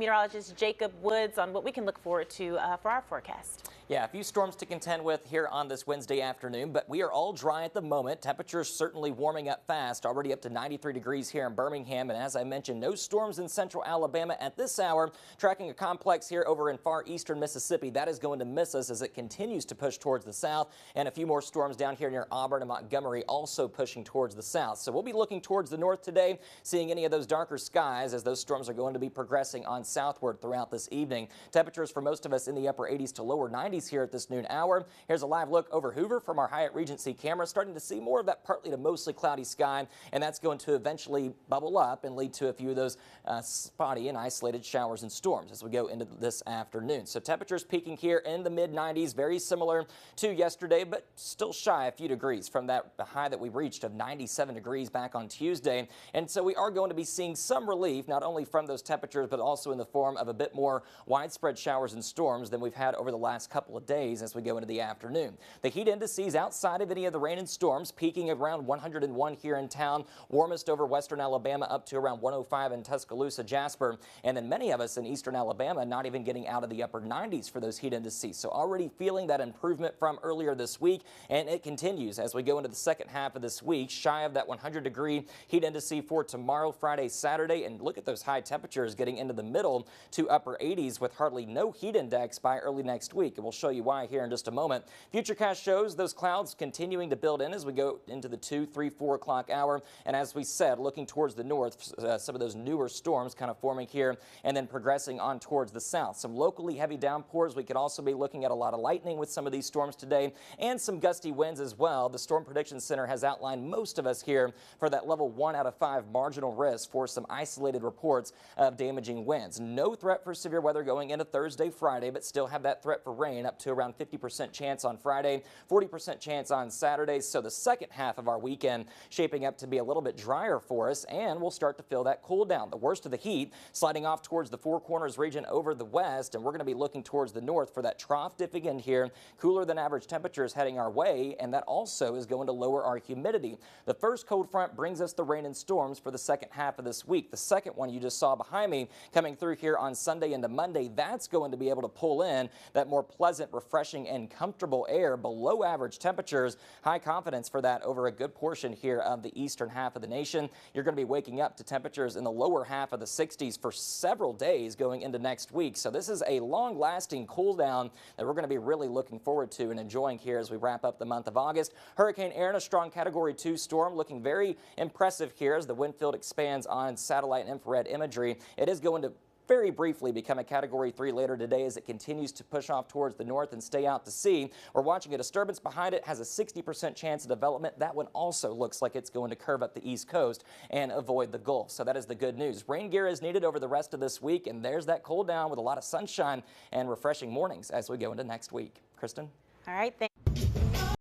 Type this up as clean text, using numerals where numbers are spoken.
Meteorologist Jacob Woods on what we can look forward to for our forecast. Yeah, a few storms to contend with here on this Wednesday afternoon, but we are all dry at the moment. Temperatures certainly warming up fast, already up to 93 degrees here in Birmingham. And as I mentioned, no storms in central Alabama at this hour. Tracking a complex here over in far eastern Mississippi. That is going to miss us as it continues to push towards the south. And a few more storms down here near Auburn and Montgomery also pushing towards the south. So we'll be looking towards the north today, seeing any of those darker skies as those storms are going to be progressing on southward throughout this evening. Temperatures for most of us in the upper 80s to lower 90s here at this noon hour. Here's a live look over Hoover from our Hyatt Regency camera, starting to see more of that partly to mostly cloudy sky, and that's going to eventually bubble up and lead to a few of those spotty and isolated showers and storms as we go into this afternoon. So temperatures peaking here in the mid 90s, very similar to yesterday, but still shy a few degrees from that high that we reached of 97 degrees back on Tuesday. And so we are going to be seeing some relief, not only from those temperatures, but also in the form of a bit more widespread showers and storms than we've had over the last couple of days as we go into the afternoon. The heat indices outside of any of the rain and storms peaking around 101 here in town, warmest over western Alabama up to around 105 in Tuscaloosa, Jasper, and then many of us in eastern Alabama not even getting out of the upper 90s for those heat indices. So already feeling that improvement from earlier this week, and it continues as we go into the second half of this week, shy of that 100-degree heat index for tomorrow, Friday, Saturday, and look at those high temperatures getting into the middle to upper 80s with hardly no heat index by early next week. And we'll show you why here in just a moment. Futurecast shows those clouds continuing to build in as we go into the 2, 3, 4 o'clock hour. And as we said, looking towards the north, some of those newer storms kind of forming here and then progressing on towards the south. Some locally heavy downpours. We could also be looking at a lot of lightning with some of these storms today and some gusty winds as well. The Storm Prediction Center has outlined most of us here for that level 1 out of 5 marginal risk for some isolated reports of damaging winds. No threat for severe weather going into Thursday, Friday, but still have that threat for rain up to around 50% chance on Friday, 40% chance on Saturday. So the second half of our weekend shaping up to be a little bit drier for us, and we'll start to feel that cool down. The worst of the heat sliding off towards the Four Corners region over the west, and we're going to be looking towards the north for that trough dipping in here. Cooler than average temperatures heading our way, and that also is going to lower our humidity. The first cold front brings us the rain and storms for the second half of this week. The second one you just saw behind me coming through here on Sunday into Monday, that's going to be able to pull in that more pleasant, refreshing, and comfortable air below average temperatures. High confidence for that over a good portion here of the eastern half of the nation. You're going to be waking up to temperatures in the lower half of the 60s for several days going into next week. So this is a long-lasting cool down that we're going to be really looking forward to and enjoying here as we wrap up the month of August. Hurricane Erin, a strong Category 2 storm, looking very impressive here as the wind field expands on satellite and infrared imagery. It is going to very briefly become a Category 3 later today as it continues to push off towards the north and stay out to sea. We're watching a disturbance behind it, has a 60% chance of development. That one also looks like it's going to curve up the east coast and avoid the Gulf. So that is the good news. Rain gear is needed over the rest of this week, and there's that cool down with a lot of sunshine and refreshing mornings as we go into next week. Kristen? All right.